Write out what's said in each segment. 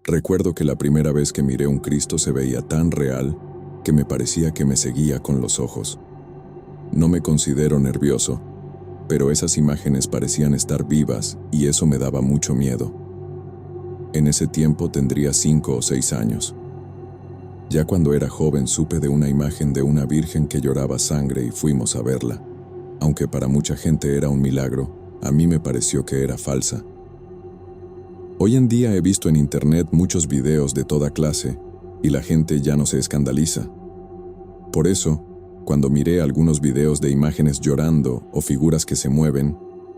Recuerdo que la primera vez que miré un Cristo se veía tan real que me parecía que me seguía con los ojos. No me considero nervioso, pero esas imágenes parecían estar vivas y eso me daba mucho miedo. En ese tiempo tendría 5 o 6 años. Ya cuando era joven supe de una imagen de una virgen que lloraba sangre y fuimos a verla. Aunque para mucha gente era un milagro, a mí me pareció que era falsa. Hoy en día he visto en internet muchos videos de toda clase y la gente ya no se escandaliza. Por eso, cuando miré algunos videos de imágenes llorando o figuras que se mueven,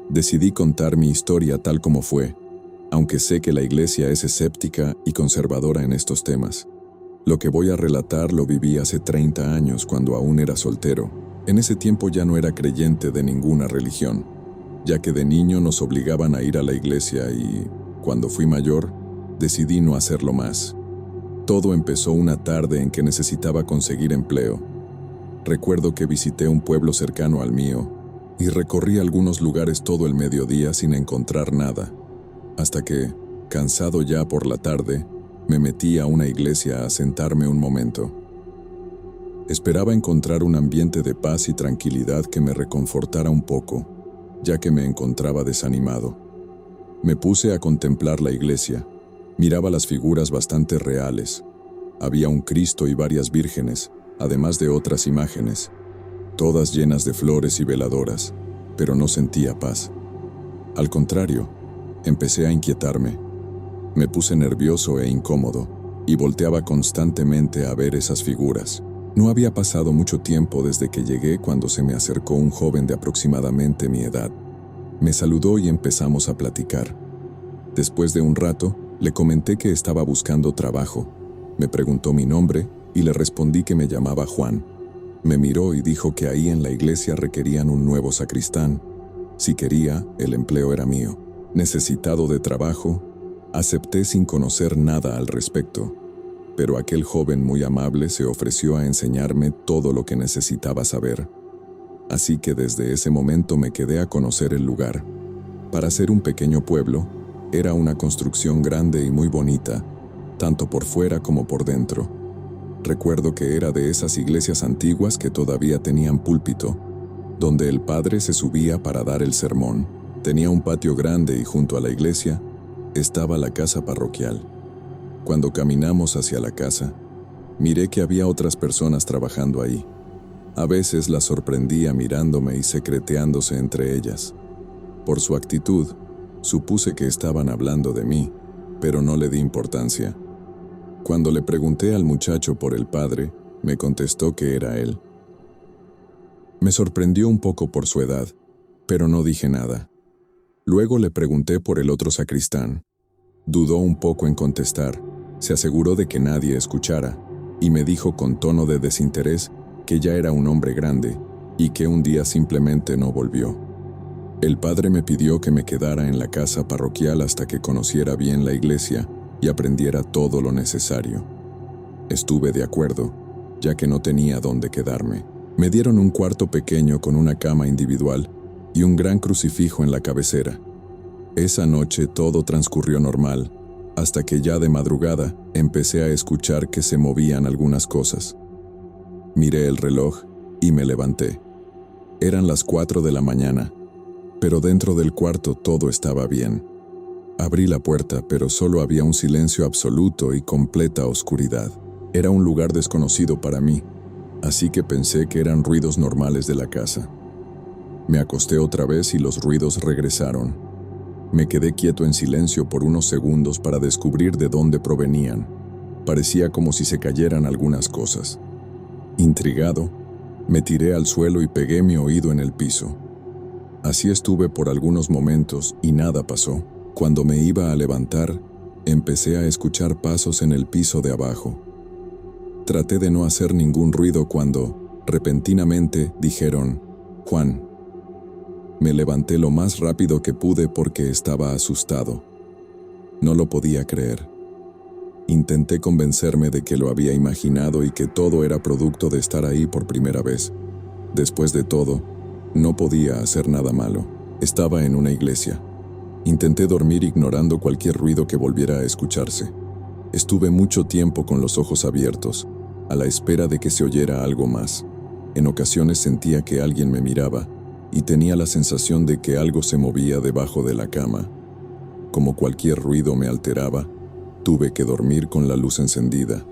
decidí contar mi historia tal como fue, aunque sé que la iglesia es escéptica y conservadora en estos temas. Lo que voy a relatar lo viví hace 30 años cuando aún era soltero. En ese tiempo ya no era creyente de ninguna religión, ya que de niño nos obligaban a ir a la iglesia y, cuando fui mayor, decidí no hacerlo más. Todo empezó una tarde en que necesitaba conseguir empleo. Recuerdo que visité un pueblo cercano al mío y recorrí algunos lugares todo el mediodía sin encontrar nada, hasta que, cansado ya por la tarde, me metí a una iglesia a sentarme un momento. Esperaba encontrar un ambiente de paz y tranquilidad que me reconfortara un poco, ya que me encontraba desanimado. Me puse a contemplar la iglesia. Miraba las figuras bastante reales. Había un Cristo y varias vírgenes, además de otras imágenes, todas llenas de flores y veladoras, pero no sentía paz. Al contrario, empecé a inquietarme. Me puse nervioso e incómodo y volteaba constantemente a ver esas figuras. No había pasado mucho tiempo desde que llegué cuando se me acercó un joven de aproximadamente mi edad. Me saludó y empezamos a platicar. Después de un rato, le comenté que estaba buscando trabajo. Me preguntó mi nombre y le respondí que me llamaba Juan. Me miró y dijo que ahí en la iglesia requerían un nuevo sacristán. Si quería, el empleo era mío. Necesitado de trabajo, acepté sin conocer nada al respecto. Pero aquel joven muy amable se ofreció a enseñarme todo lo que necesitaba saber. Así que desde ese momento me quedé a conocer el lugar. Para ser un pequeño pueblo, era una construcción grande y muy bonita, tanto por fuera como por dentro. Recuerdo que era de esas iglesias antiguas que todavía tenían púlpito, donde el padre se subía para dar el sermón. Tenía un patio grande y junto a la iglesia estaba la casa parroquial. Cuando caminamos hacia la casa, miré que había otras personas trabajando ahí. A veces las sorprendía mirándome y secreteándose entre ellas. Por su actitud, supuse que estaban hablando de mí, pero no le di importancia. Cuando le pregunté al muchacho por el padre, me contestó que era él. Me sorprendió un poco por su edad, pero no dije nada. Luego le pregunté por el otro sacristán. Dudó un poco en contestar, se aseguró de que nadie escuchara, y me dijo con tono de desinterés que ya era un hombre grande y que un día simplemente no volvió. El padre me pidió que me quedara en la casa parroquial hasta que conociera bien la iglesia y aprendiera todo lo necesario. Estuve de acuerdo, ya que no tenía dónde quedarme. Me dieron un cuarto pequeño con una cama individual y un gran crucifijo en la cabecera. Esa noche todo transcurrió normal, hasta que ya de madrugada empecé a escuchar que se movían algunas cosas. Miré el reloj y me levanté. Eran las 4 de la mañana, pero dentro del cuarto todo estaba bien. Abrí la puerta, pero solo había un silencio absoluto y completa oscuridad. Era un lugar desconocido para mí, así que pensé que eran ruidos normales de la casa. Me acosté otra vez y los ruidos regresaron. Me quedé quieto en silencio por unos segundos para descubrir de dónde provenían. Parecía como si se cayeran algunas cosas. Intrigado, me tiré al suelo y pegué mi oído en el piso. Así estuve por algunos momentos y nada pasó. Cuando me iba a levantar, empecé a escuchar pasos en el piso de abajo. Traté de no hacer ningún ruido cuando, repentinamente, dijeron, «Juan». Me levanté lo más rápido que pude porque estaba asustado. No lo podía creer. Intenté convencerme de que lo había imaginado y que todo era producto de estar ahí por primera vez. Después de todo, no podía hacer nada malo. Estaba en una iglesia. Intenté dormir ignorando cualquier ruido que volviera a escucharse. Estuve mucho tiempo con los ojos abiertos, a la espera de que se oyera algo más. En ocasiones sentía que alguien me miraba y tenía la sensación de que algo se movía debajo de la cama. Como cualquier ruido me alteraba, tuve que dormir con la luz encendida.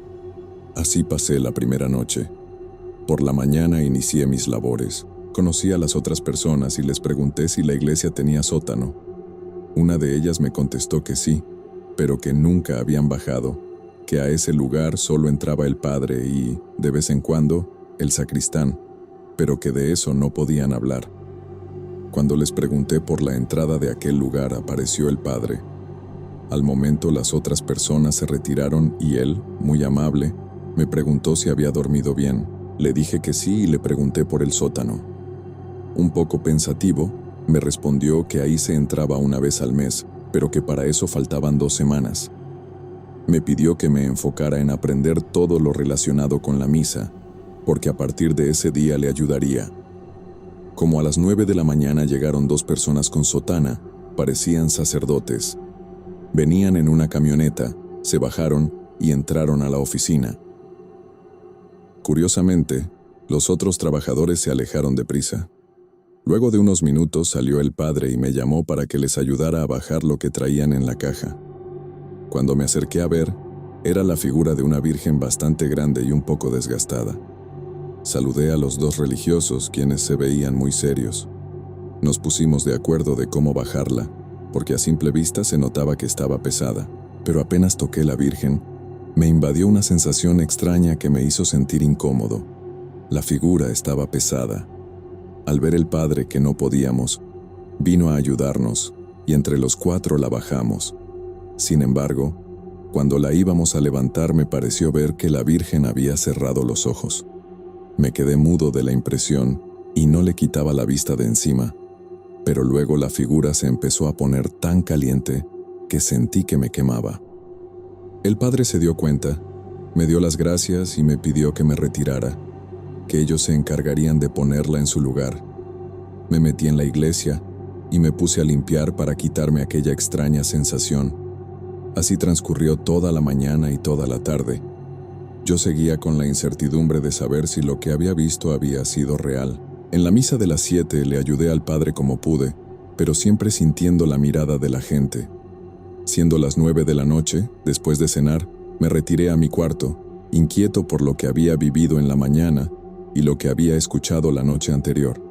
Así pasé la primera noche. Por la mañana inicié mis labores. Conocí a las otras personas y les pregunté si la iglesia tenía sótano. Una de ellas me contestó que sí, pero que nunca habían bajado, que a ese lugar solo entraba el padre y, de vez en cuando, el sacristán, pero que de eso no podían hablar. Cuando les pregunté por la entrada de aquel lugar, apareció el padre. Al momento las otras personas se retiraron y él, muy amable, me preguntó si había dormido bien. Le dije que sí y le pregunté por el sótano. Un poco pensativo, me respondió que ahí se entraba una vez al mes, pero que para eso faltaban 2 semanas. Me pidió que me enfocara en aprender todo lo relacionado con la misa, porque a partir de ese día le ayudaría. Como a las 9 de la mañana llegaron 2 personas con sotana, parecían sacerdotes. Venían en una camioneta, se bajaron y entraron a la oficina. Curiosamente, los otros trabajadores se alejaron deprisa. Luego de unos minutos salió el padre y me llamó para que les ayudara a bajar lo que traían en la caja. Cuando me acerqué a ver, era la figura de una virgen bastante grande y un poco desgastada. Saludé a los 2 religiosos, quienes se veían muy serios. Nos pusimos de acuerdo de cómo bajarla, porque a simple vista se notaba que estaba pesada, pero apenas toqué la virgen, me invadió una sensación extraña que me hizo sentir incómodo. La figura estaba pesada. Al ver el padre que no podíamos, vino a ayudarnos, y entre los 4 la bajamos. Sin embargo, cuando la íbamos a levantar me pareció ver que la Virgen había cerrado los ojos. Me quedé mudo de la impresión y no le quitaba la vista de encima, pero luego la figura se empezó a poner tan caliente que sentí que me quemaba. El padre se dio cuenta, me dio las gracias y me pidió que me retirara, que ellos se encargarían de ponerla en su lugar. Me metí en la iglesia y me puse a limpiar para quitarme aquella extraña sensación. Así transcurrió toda la mañana y toda la tarde. Yo seguía con la incertidumbre de saber si lo que había visto había sido real. En la misa de las 7 le ayudé al padre como pude, pero siempre sintiendo la mirada de la gente. Siendo las 9 de la noche, después de cenar, me retiré a mi cuarto, inquieto por lo que había vivido en la mañana y lo que había escuchado la noche anterior.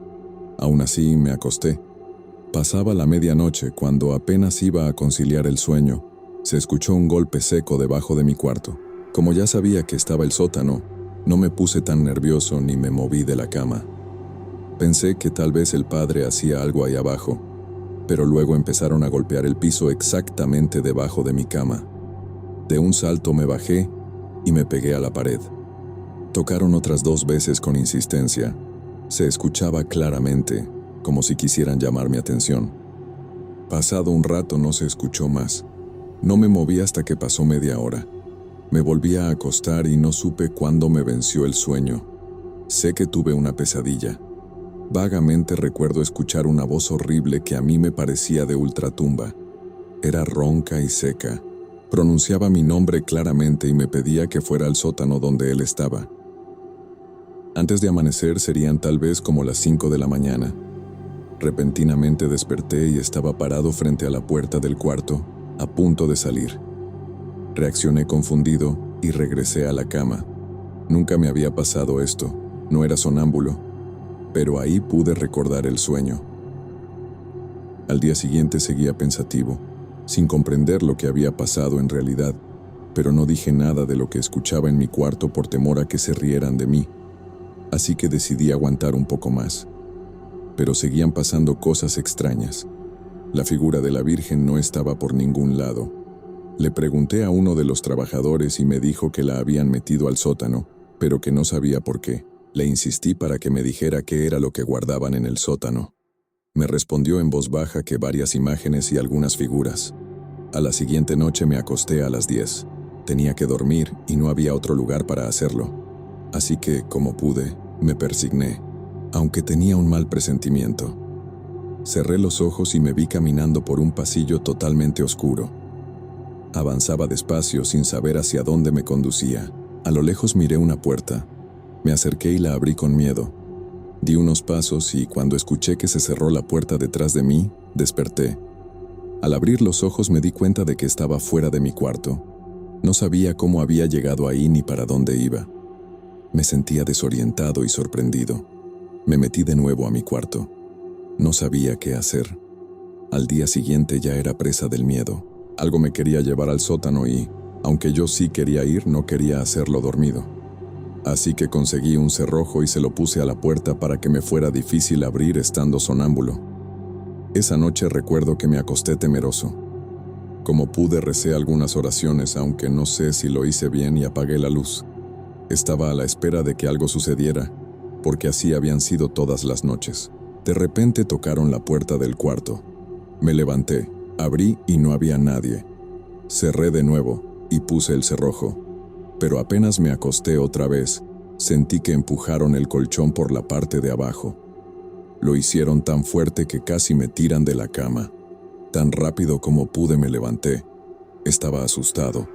Aún así, me acosté. Pasaba la medianoche cuando apenas iba a conciliar el sueño. Se escuchó un golpe seco debajo de mi cuarto. Como ya sabía que estaba el sótano, no me puse tan nervioso ni me moví de la cama. Pensé que tal vez el padre hacía algo ahí abajo, pero luego empezaron a golpear el piso exactamente debajo de mi cama. De un salto me bajé y me pegué a la pared. Tocaron otras 2 veces con insistencia. Se escuchaba claramente, como si quisieran llamar mi atención. Pasado un rato no se escuchó más. No me moví hasta que pasó media hora. Me volví a acostar y no supe cuándo me venció el sueño. Sé que tuve una pesadilla. Vagamente recuerdo escuchar una voz horrible que a mí me parecía de ultratumba. Era ronca y seca. Pronunciaba mi nombre claramente y me pedía que fuera al sótano donde él estaba. Antes de amanecer serían tal vez como las 5 de la mañana. Repentinamente desperté y estaba parado frente a la puerta del cuarto, a punto de salir. Reaccioné confundido y regresé a la cama. Nunca me había pasado esto, no era sonámbulo, pero ahí pude recordar el sueño. Al día siguiente seguía pensativo, sin comprender lo que había pasado en realidad, pero no dije nada de lo que escuchaba en mi cuarto por temor a que se rieran de mí, así que decidí aguantar un poco más. Pero seguían pasando cosas extrañas. La figura de la Virgen no estaba por ningún lado. Le pregunté a uno de los trabajadores y me dijo que la habían metido al sótano, pero que no sabía por qué. Le insistí para que me dijera qué era lo que guardaban en el sótano. Me respondió en voz baja que varias imágenes y algunas figuras. A la siguiente noche me acosté a las 10. Tenía que dormir y no había otro lugar para hacerlo. Así que, como pude, me persigné, aunque tenía un mal presentimiento. Cerré los ojos y me vi caminando por un pasillo totalmente oscuro. Avanzaba despacio sin saber hacia dónde me conducía. A lo lejos miré una puerta. Me acerqué y la abrí con miedo. Di unos pasos y cuando escuché que se cerró la puerta detrás de mí, desperté. Al abrir los ojos me di cuenta de que estaba fuera de mi cuarto. No sabía cómo había llegado ahí ni para dónde iba. Me sentía desorientado y sorprendido. Me metí de nuevo a mi cuarto. No sabía qué hacer. Al día siguiente ya era presa del miedo. Algo me quería llevar al sótano y, aunque yo sí quería ir, no quería hacerlo dormido. Así que conseguí un cerrojo y se lo puse a la puerta para que me fuera difícil abrir estando sonámbulo. Esa noche recuerdo que me acosté temeroso. Como pude recé algunas oraciones, aunque no sé si lo hice bien, y apagué la luz. Estaba a la espera de que algo sucediera, porque así habían sido todas las noches. De repente tocaron la puerta del cuarto. Me levanté, abrí y no había nadie. Cerré de nuevo y puse el cerrojo. Pero apenas me acosté otra vez, sentí que empujaron el colchón por la parte de abajo. Lo hicieron tan fuerte que casi me tiran de la cama. Tan rápido como pude me levanté. Estaba asustado.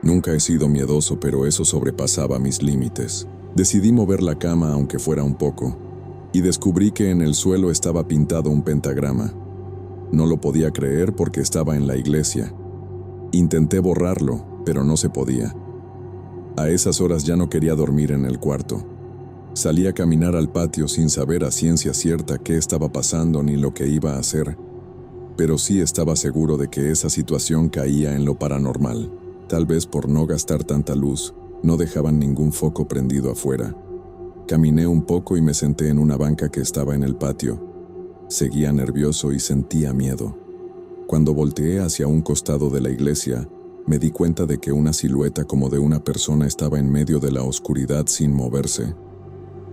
Nunca he sido miedoso, pero eso sobrepasaba mis límites. Decidí mover la cama aunque fuera un poco, y descubrí que en el suelo estaba pintado un pentagrama. No lo podía creer porque estaba en la iglesia. Intenté borrarlo, pero no se podía. A esas horas ya no quería dormir en el cuarto. Salí a caminar al patio sin saber a ciencia cierta qué estaba pasando ni lo que iba a hacer, pero sí estaba seguro de que esa situación caía en lo paranormal. Tal vez por no gastar tanta luz, no dejaban ningún foco prendido afuera. Caminé un poco y me senté en una banca que estaba en el patio. Seguía nervioso y sentía miedo. Cuando volteé hacia un costado de la iglesia, me di cuenta de que una silueta como de una persona estaba en medio de la oscuridad sin moverse.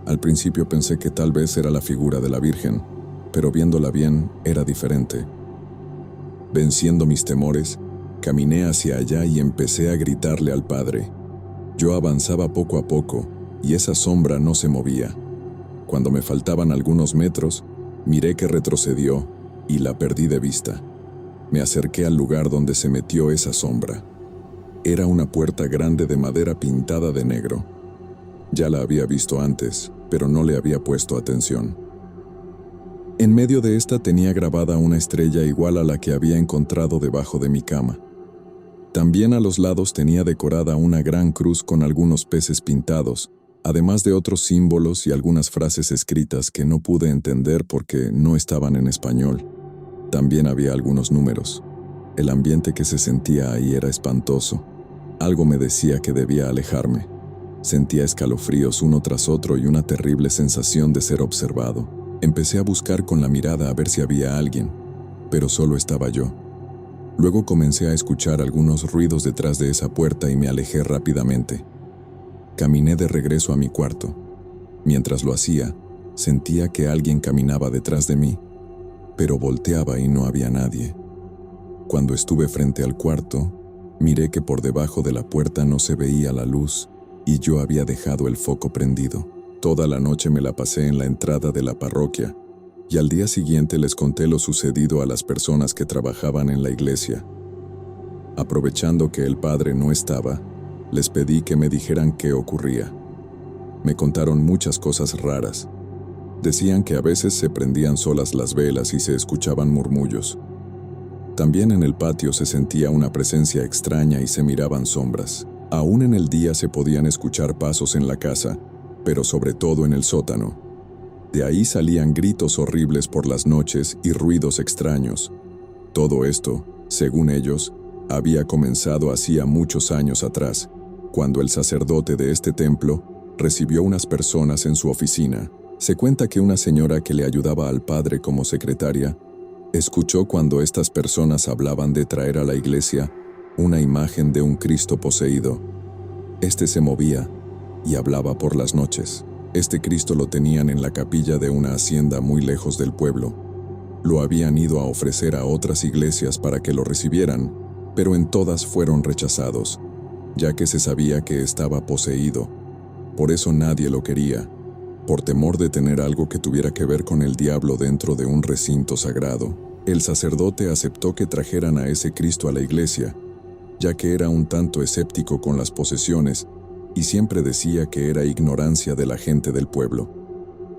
Al principio pensé que tal vez era la figura de la Virgen, pero viéndola bien, era diferente. Venciendo mis temores, caminé hacia allá y empecé a gritarle al Padre. Yo avanzaba poco a poco, y esa sombra no se movía. Cuando me faltaban algunos metros, miré que retrocedió y la perdí de vista. Me acerqué al lugar donde se metió esa sombra. Era una puerta grande de madera pintada de negro. Ya la había visto antes, pero no le había puesto atención. En medio de esta tenía grabada una estrella igual a la que había encontrado debajo de mi cama. También a los lados tenía decorada una gran cruz con algunos peces pintados, además de otros símbolos y algunas frases escritas que no pude entender porque no estaban en español. También había algunos números. El ambiente que se sentía ahí era espantoso. Algo me decía que debía alejarme. Sentía escalofríos uno tras otro y una terrible sensación de ser observado. Empecé a buscar con la mirada a ver si había alguien, pero solo estaba yo. Luego comencé a escuchar algunos ruidos detrás de esa puerta y me alejé rápidamente. Caminé de regreso a mi cuarto. Mientras lo hacía, sentía que alguien caminaba detrás de mí, pero volteaba y no había nadie. Cuando estuve frente al cuarto, miré que por debajo de la puerta no se veía la luz y yo había dejado el foco prendido. Toda la noche me la pasé en la entrada de la parroquia y al día siguiente les conté lo sucedido a las personas que trabajaban en la iglesia. Aprovechando que el padre no estaba, les pedí que me dijeran qué ocurría. Me contaron muchas cosas raras. Decían que a veces se prendían solas las velas y se escuchaban murmullos. También en el patio se sentía una presencia extraña y se miraban sombras. Aún en el día se podían escuchar pasos en la casa, pero sobre todo en el sótano. De ahí salían gritos horribles por las noches y ruidos extraños. Todo esto, según ellos, había comenzado hacía muchos años atrás, cuando el sacerdote de este templo recibió unas personas en su oficina. Se cuenta que una señora que le ayudaba al padre como secretaria escuchó cuando estas personas hablaban de traer a la iglesia una imagen de un Cristo poseído. Este se movía y hablaba por las noches. Este Cristo lo tenían en la capilla de una hacienda muy lejos del pueblo. Lo habían ido a ofrecer a otras iglesias para que lo recibieran, pero en todas fueron rechazados, ya que se sabía que estaba poseído. Por eso nadie lo quería, por temor de tener algo que tuviera que ver con el diablo dentro de un recinto sagrado. El sacerdote aceptó que trajeran a ese Cristo a la iglesia, ya que era un tanto escéptico con las posesiones y siempre decía que era ignorancia de la gente del pueblo.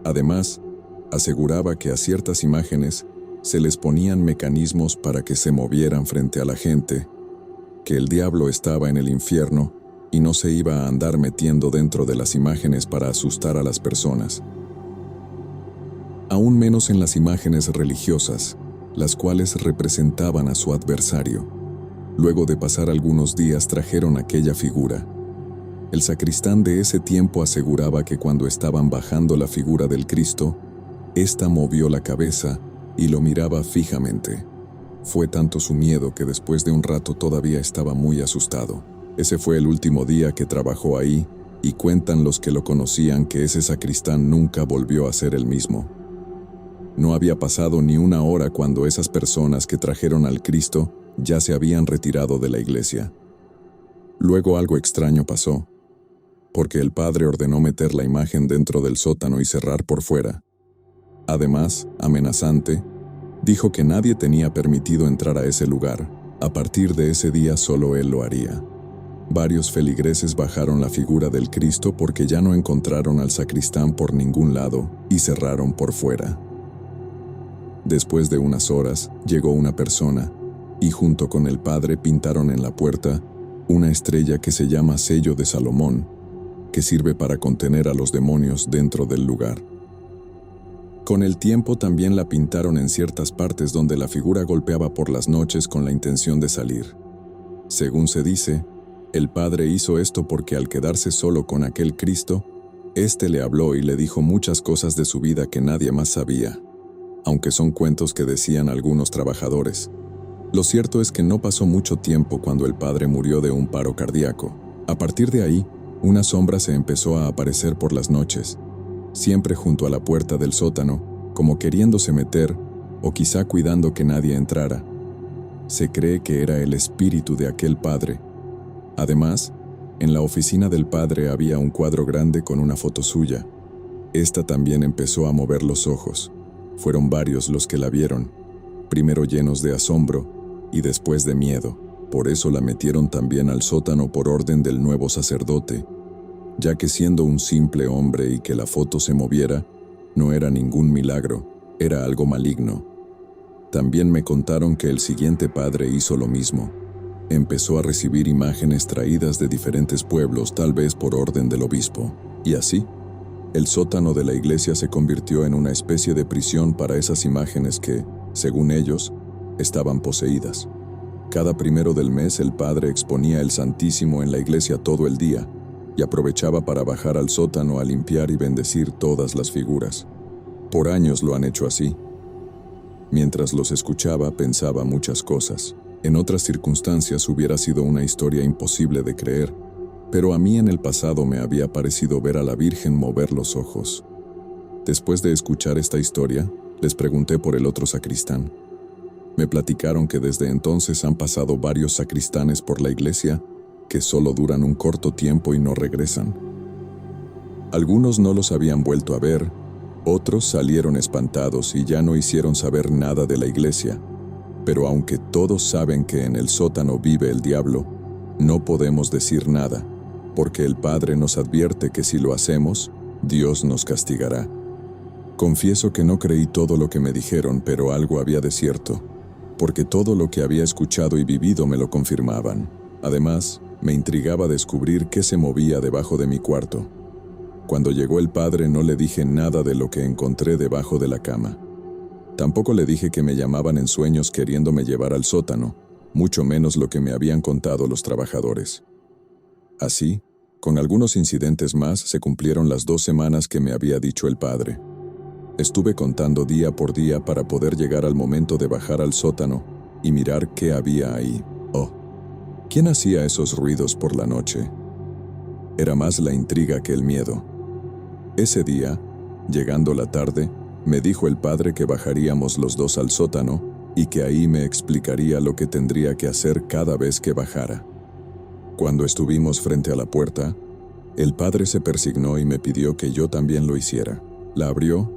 Además, aseguraba que a ciertas imágenes se les ponían mecanismos para que se movieran frente a la gente, que el diablo estaba en el infierno y no se iba a andar metiendo dentro de las imágenes para asustar a las personas. Aún menos en las imágenes religiosas, las cuales representaban a su adversario. Luego de pasar algunos días trajeron aquella figura. El sacristán de ese tiempo aseguraba que cuando estaban bajando la figura del Cristo, ésta movió la cabeza y lo miraba fijamente. Fue tanto su miedo que después de un rato todavía estaba muy asustado. Ese fue el último día que trabajó ahí, y cuentan los que lo conocían que ese sacristán nunca volvió a ser el mismo. No había pasado ni una hora cuando esas personas que trajeron al Cristo ya se habían retirado de la iglesia. Luego algo extraño pasó, porque el padre ordenó meter la imagen dentro del sótano y cerrar por fuera. Además, amenazante, dijo que nadie tenía permitido entrar a ese lugar. A partir de ese día solo él lo haría. Varios feligreses bajaron la figura del Cristo porque ya no encontraron al sacristán por ningún lado y cerraron por fuera. Después de unas horas, llegó una persona y junto con el padre pintaron en la puerta una estrella que se llama Sello de Salomón, que sirve para contener a los demonios dentro del lugar. Con el tiempo también la pintaron en ciertas partes donde la figura golpeaba por las noches con la intención de salir. Según se dice, el padre hizo esto porque al quedarse solo con aquel Cristo, éste le habló y le dijo muchas cosas de su vida que nadie más sabía, aunque son cuentos que decían algunos trabajadores. Lo cierto es que no pasó mucho tiempo cuando el padre murió de un paro cardíaco. A partir de ahí, una sombra se empezó a aparecer por las noches, siempre junto a la puerta del sótano, como queriéndose meter, o quizá cuidando que nadie entrara. Se cree que era el espíritu de aquel padre. Además, en la oficina del padre había un cuadro grande con una foto suya. Esta también empezó a mover los ojos. Fueron varios los que la vieron, primero llenos de asombro y después de miedo. Por eso la metieron también al sótano por orden del nuevo sacerdote, ya que siendo un simple hombre y que la foto se moviera, no era ningún milagro, era algo maligno. También me contaron que el siguiente padre hizo lo mismo. Empezó a recibir imágenes traídas de diferentes pueblos, tal vez por orden del obispo. Y así, el sótano de la iglesia se convirtió en una especie de prisión para esas imágenes que, según ellos, estaban poseídas. Cada primero del mes el padre exponía el Santísimo en la iglesia todo el día, y aprovechaba para bajar al sótano a limpiar y bendecir todas las figuras. Por años lo han hecho así. Mientras los escuchaba, pensaba muchas cosas. En otras circunstancias hubiera sido una historia imposible de creer, pero a mí en el pasado me había parecido ver a la Virgen mover los ojos. Después de escuchar esta historia, les pregunté por el otro sacristán. Me platicaron que desde entonces han pasado varios sacristanes por la iglesia que solo duran un corto tiempo y no regresan. Algunos no los habían vuelto a ver, otros salieron espantados y ya no hicieron saber nada de la iglesia. Pero aunque todos saben que en el sótano vive el diablo, no podemos decir nada, porque el Padre nos advierte que si lo hacemos, Dios nos castigará. Confieso que no creí todo lo que me dijeron, pero algo había de cierto, porque todo lo que había escuchado y vivido me lo confirmaban. Además, me intrigaba descubrir qué se movía debajo de mi cuarto. Cuando llegó el padre no le dije nada de lo que encontré debajo de la cama. Tampoco le dije que me llamaban en sueños queriéndome llevar al sótano, mucho menos lo que me habían contado los trabajadores. Así, con algunos incidentes más, se cumplieron las 2 semanas que me había dicho el padre. Estuve contando día por día para poder llegar al momento de bajar al sótano y mirar qué había ahí. Oh, ¿quién hacía esos ruidos por la noche? Era más la intriga que el miedo. Ese día, llegando la tarde, me dijo el padre que bajaríamos los 2 al sótano y que ahí me explicaría lo que tendría que hacer cada vez que bajara. Cuando estuvimos frente a la puerta, el padre se persignó y me pidió que yo también lo hiciera. La abrió,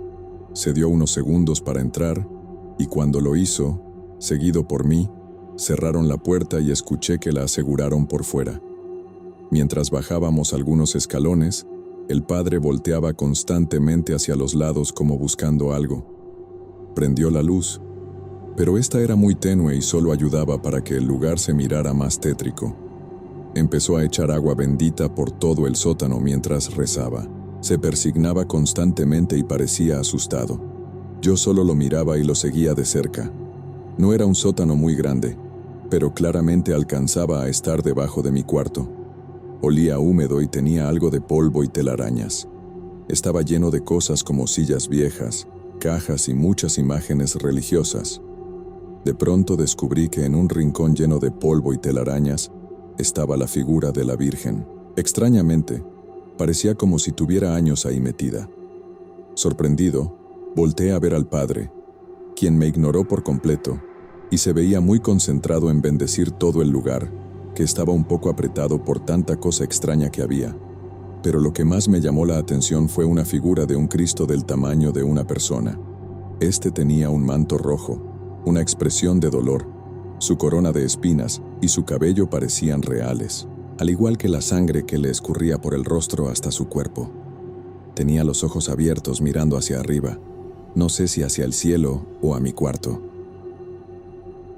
se dio unos segundos para entrar y cuando lo hizo, seguido por mí, Cerraron la puerta y escuché que la aseguraron por fuera. Mientras bajábamos algunos escalones, el padre volteaba constantemente hacia los lados como buscando algo. Prendió la luz, pero esta era muy tenue y solo ayudaba para que el lugar se mirara más tétrico. Empezó a echar agua bendita por todo el sótano mientras rezaba. Se persignaba constantemente y parecía asustado. Yo solo lo miraba y lo seguía de cerca. No era un sótano muy grande, pero claramente alcanzaba a estar debajo de mi cuarto. Olía húmedo y tenía algo de polvo y telarañas. Estaba lleno de cosas como sillas viejas, cajas y muchas imágenes religiosas. De pronto descubrí que en un rincón lleno de polvo y telarañas estaba la figura de la Virgen. Extrañamente, parecía como si tuviera años ahí metida. Sorprendido, volteé a ver al padre, quien me ignoró por completo, y se veía muy concentrado en bendecir todo el lugar, que estaba un poco apretado por tanta cosa extraña que había. Pero lo que más me llamó la atención fue una figura de un Cristo del tamaño de una persona. Este tenía un manto rojo, una expresión de dolor, su corona de espinas y su cabello parecían reales, al igual que la sangre que le escurría por el rostro hasta su cuerpo. Tenía los ojos abiertos mirando hacia arriba, no sé si hacia el cielo o a mi cuarto.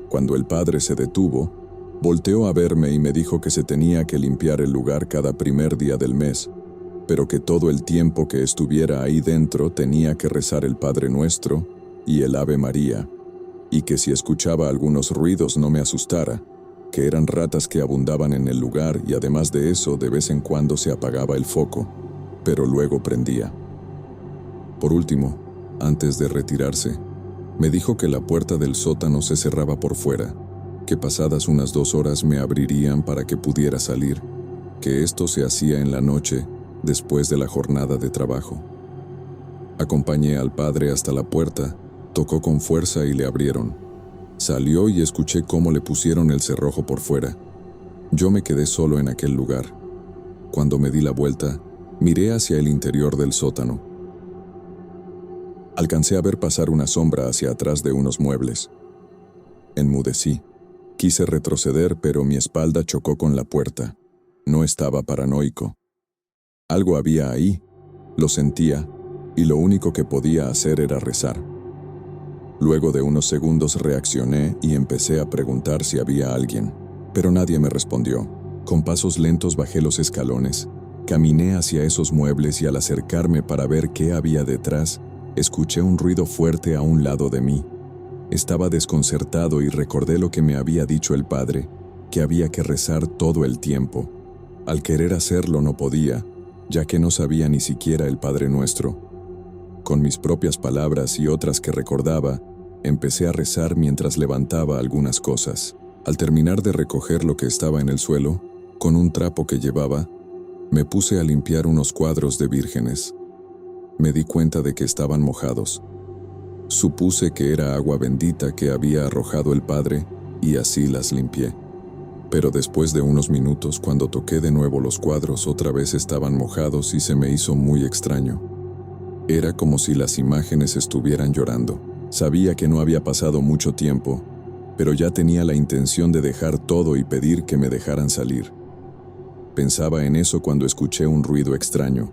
Cuando el padre se detuvo, volteó a verme y me dijo que se tenía que limpiar el lugar cada primer día del mes, pero que todo el tiempo que estuviera ahí dentro tenía que rezar el Padre Nuestro y el Ave María, y que si escuchaba algunos ruidos no me asustara, que eran ratas que abundaban en el lugar y además de eso de vez en cuando se apagaba el foco, pero luego prendía. Por último, antes de retirarse, me dijo que la puerta del sótano se cerraba por fuera, que pasadas unas 2 horas me abrirían para que pudiera salir, que esto se hacía en la noche después de la jornada de trabajo. Acompañé al padre hasta la puerta, tocó con fuerza y le abrieron. Salió y escuché cómo le pusieron el cerrojo por fuera. Yo me quedé solo en aquel lugar. Cuando me di la vuelta, miré hacia el interior del sótano. Alcancé a ver pasar una sombra hacia atrás de unos muebles. Enmudecí. Quise retroceder, pero mi espalda chocó con la puerta. No estaba paranoico. Algo había ahí, lo sentía, y lo único que podía hacer era rezar. Luego de unos segundos reaccioné y empecé a preguntar si había alguien, pero nadie me respondió. Con pasos lentos bajé los escalones, caminé hacia esos muebles y al acercarme para ver qué había detrás, escuché un ruido fuerte a un lado de mí. Estaba desconcertado y recordé lo que me había dicho el padre, que había que rezar todo el tiempo. Al querer hacerlo no podía, ya que no sabía ni siquiera el Padre Nuestro. Con mis propias palabras y otras que recordaba, empecé a rezar mientras levantaba algunas cosas. Al terminar de recoger lo que estaba en el suelo, con un trapo que llevaba, me puse a limpiar unos cuadros de vírgenes. Me di cuenta de que estaban mojados. Supuse que era agua bendita que había arrojado el padre y así las limpié. Pero después de unos minutos, cuando toqué de nuevo los cuadros, otra vez estaban mojados y se me hizo muy extraño. Era como si las imágenes estuvieran llorando. Sabía que no había pasado mucho tiempo, pero ya tenía la intención de dejar todo y pedir que me dejaran salir. Pensaba en eso cuando escuché un ruido extraño.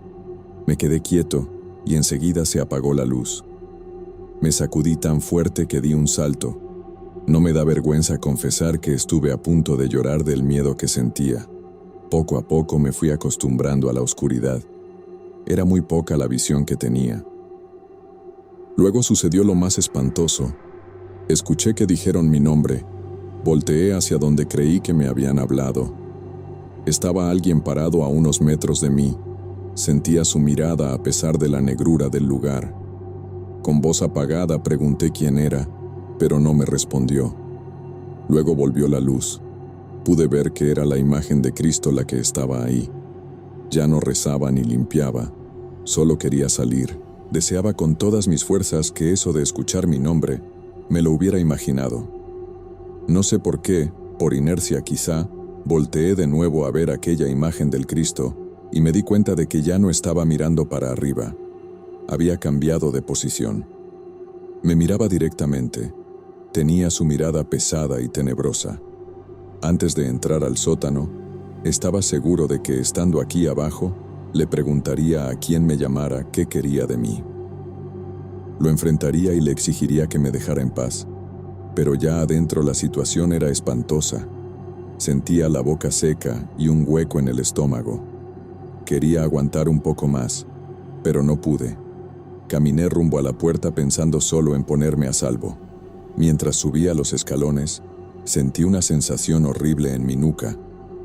Me quedé quieto y enseguida se apagó la luz. Me sacudí tan fuerte que di un salto. No me da vergüenza confesar que estuve a punto de llorar del miedo que sentía. Poco a poco me fui acostumbrando a la oscuridad. Era muy poca la visión que tenía. Luego sucedió lo más espantoso. Escuché que dijeron mi nombre. Volteé hacia donde creí que me habían hablado. Estaba alguien parado a unos metros de mí. Sentía su mirada a pesar de la negrura del lugar. Con voz apagada pregunté quién era, pero no me respondió. Luego volvió la luz. Pude ver que era la imagen de Cristo la que estaba ahí. Ya no rezaba ni limpiaba, solo quería salir. Deseaba con todas mis fuerzas que eso de escuchar mi nombre me lo hubiera imaginado. No sé por qué, por inercia quizá, volteé de nuevo a ver aquella imagen del Cristo y me di cuenta de que ya no estaba mirando para arriba. Había cambiado de posición. Me miraba directamente. Tenía su mirada pesada y tenebrosa. Antes de entrar al sótano, estaba seguro de que, estando aquí abajo, le preguntaría a quien me llamara qué quería de mí. Lo enfrentaría y le exigiría que me dejara en paz, pero ya adentro la situación era espantosa. Sentía la boca seca y un hueco en el estómago. Quería aguantar un poco más, pero no pude. Caminé rumbo a la puerta pensando solo en ponerme a salvo. Mientras subía los escalones, sentí una sensación horrible en mi nuca.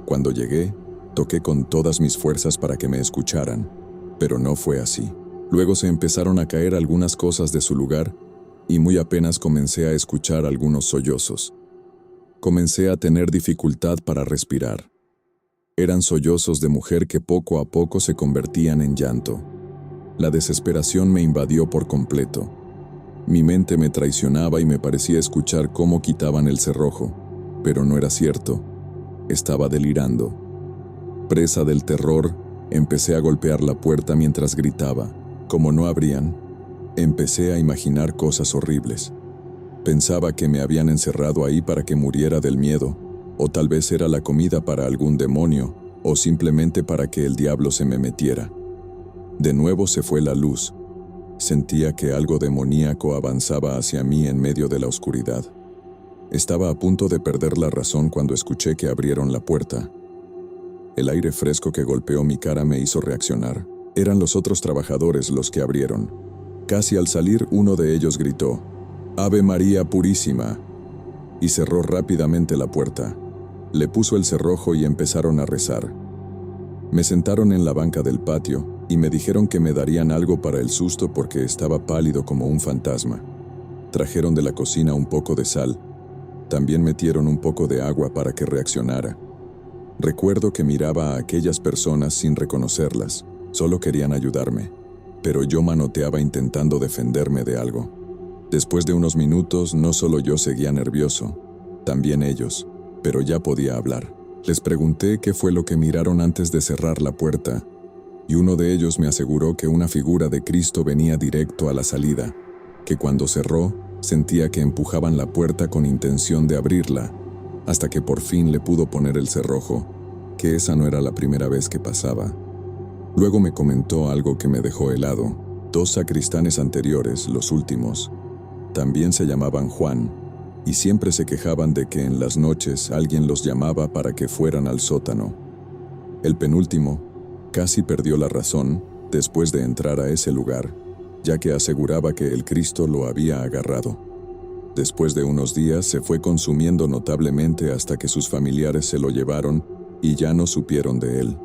Cuando llegué, toqué con todas mis fuerzas para que me escucharan, pero no fue así. Luego se empezaron a caer algunas cosas de su lugar y muy apenas comencé a escuchar algunos sollozos. Comencé a tener dificultad para respirar. Eran sollozos de mujer que poco a poco se convertían en llanto. La desesperación me invadió por completo. Mi mente me traicionaba y me parecía escuchar cómo quitaban el cerrojo, pero no era cierto. Estaba delirando. Presa del terror, empecé a golpear la puerta mientras gritaba. Como no abrían, empecé a imaginar cosas horribles. Pensaba que me habían encerrado ahí para que muriera del miedo, o tal vez era la comida para algún demonio, o simplemente para que el diablo se me metiera. De nuevo se fue la luz. Sentía que algo demoníaco avanzaba hacia mí en medio de la oscuridad. Estaba a punto de perder la razón cuando escuché que abrieron la puerta. El aire fresco que golpeó mi cara me hizo reaccionar. Eran los otros trabajadores los que abrieron. Casi al salir, uno de ellos gritó, «Ave María Purísima», y cerró rápidamente la puerta. Le puso el cerrojo y empezaron a rezar. Me sentaron en la banca del patio y me dijeron que me darían algo para el susto porque estaba pálido como un fantasma. Trajeron de la cocina un poco de sal. También metieron un poco de agua para que reaccionara. Recuerdo que miraba a aquellas personas sin reconocerlas. Solo querían ayudarme, pero yo manoteaba intentando defenderme de algo. Después de unos minutos, no solo yo seguía nervioso, también ellos, pero ya podía hablar. Les pregunté qué fue lo que miraron antes de cerrar la puerta, y uno de ellos me aseguró que una figura de Cristo venía directo a la salida, que cuando cerró, sentía que empujaban la puerta con intención de abrirla, hasta que por fin le pudo poner el cerrojo, que esa no era la primera vez que pasaba. Luego me comentó algo que me dejó helado. 2 sacristanes anteriores, los últimos, también se llamaban Juan, y siempre se quejaban de que en las noches alguien los llamaba para que fueran al sótano. El penúltimo casi perdió la razón después de entrar a ese lugar, ya que aseguraba que el Cristo lo había agarrado. Después de unos días se fue consumiendo notablemente hasta que sus familiares se lo llevaron y ya no supieron de él.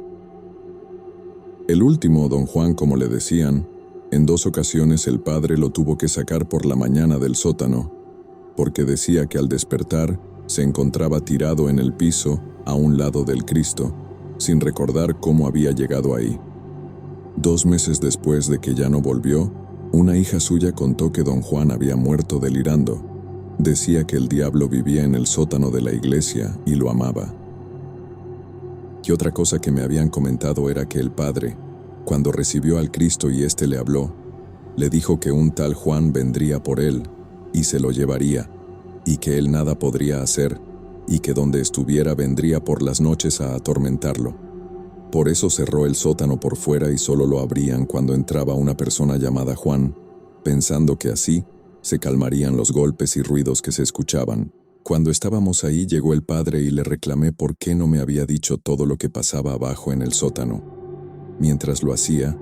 El último, don Juan, como le decían, en 2 ocasiones el padre lo tuvo que sacar por la mañana del sótano, porque decía que al despertar se encontraba tirado en el piso a un lado del Cristo, sin recordar cómo había llegado ahí. 2 meses después de que ya no volvió, una hija suya contó que don Juan había muerto delirando. Decía que el diablo vivía en el sótano de la iglesia y lo amaba. Y otra cosa que me habían comentado era que el padre, cuando recibió al Cristo y éste le habló, le dijo que un tal Juan vendría por él y se lo llevaría, y que él nada podría hacer, y que donde estuviera vendría por las noches a atormentarlo. Por eso cerró el sótano por fuera y solo lo abrían cuando entraba una persona llamada Juan, pensando que así se calmarían los golpes y ruidos que se escuchaban. Cuando estábamos ahí llegó el padre y le reclamé por qué no me había dicho todo lo que pasaba abajo en el sótano. Mientras lo hacía,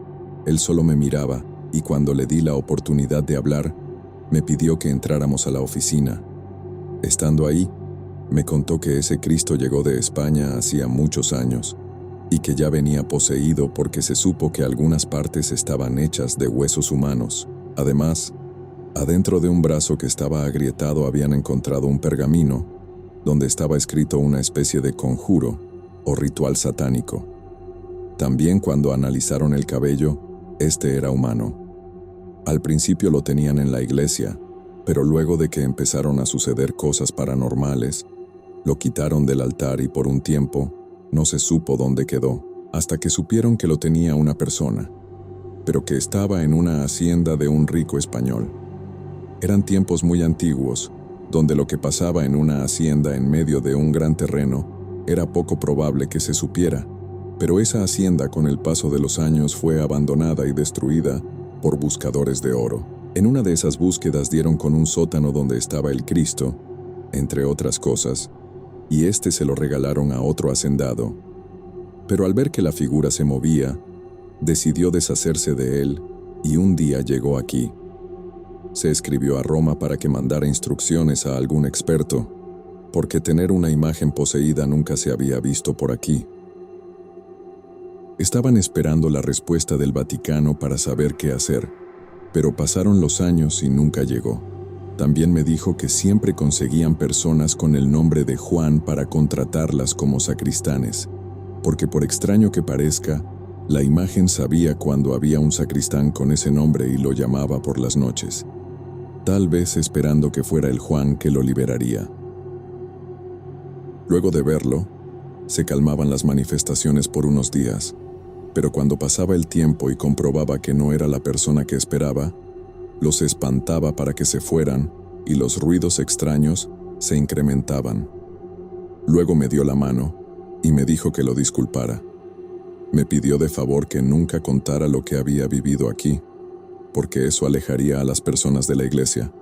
él solo me miraba y cuando le di la oportunidad de hablar, me pidió que entráramos a la oficina. Estando ahí, me contó que ese Cristo llegó de España hacía muchos años y que ya venía poseído porque se supo que algunas partes estaban hechas de huesos humanos. Además, adentro de un brazo que estaba agrietado habían encontrado un pergamino donde estaba escrito una especie de conjuro o ritual satánico. También cuando analizaron el cabello, este era humano. Al principio lo tenían en la iglesia, pero luego de que empezaron a suceder cosas paranormales, lo quitaron del altar y por un tiempo no se supo dónde quedó, hasta que supieron que lo tenía una persona, pero que estaba en una hacienda de un rico español. Eran tiempos muy antiguos, donde lo que pasaba en una hacienda en medio de un gran terreno era poco probable que se supiera, pero esa hacienda con el paso de los años fue abandonada y destruida por buscadores de oro. En una de esas búsquedas dieron con un sótano donde estaba el Cristo, entre otras cosas, y este se lo regalaron a otro hacendado. Pero al ver que la figura se movía, decidió deshacerse de él y un día llegó aquí. Se escribió a Roma para que mandara instrucciones a algún experto, porque tener una imagen poseída nunca se había visto por aquí. Estaban esperando la respuesta del Vaticano para saber qué hacer, pero pasaron los años y nunca llegó. También me dijo que siempre conseguían personas con el nombre de Juan para contratarlas como sacristanes, porque por extraño que parezca, la imagen sabía cuando había un sacristán con ese nombre y lo llamaba por las noches, tal vez esperando que fuera el Juan que lo liberaría. Luego de verlo, se calmaban las manifestaciones por unos días, pero cuando pasaba el tiempo y comprobaba que no era la persona que esperaba, los espantaba para que se fueran y los ruidos extraños se incrementaban. Luego me dio la mano y me dijo que lo disculpara. Me pidió de favor que nunca contara lo que había vivido aquí, porque eso alejaría a las personas de la iglesia.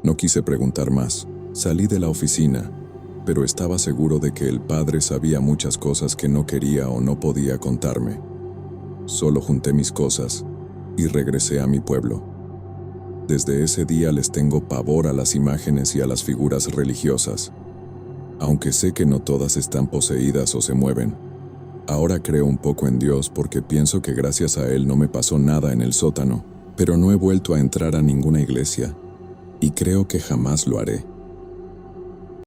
No quise preguntar más. Salí de la oficina, pero estaba seguro de que el padre sabía muchas cosas que no quería o no podía contarme. Solo junté mis cosas y regresé a mi pueblo. Desde ese día les tengo pavor a las imágenes y a las figuras religiosas. Aunque sé que no todas están poseídas o se mueven, ahora creo un poco en Dios porque pienso que gracias a Él no me pasó nada en el sótano, pero no he vuelto a entrar a ninguna iglesia y creo que jamás lo haré.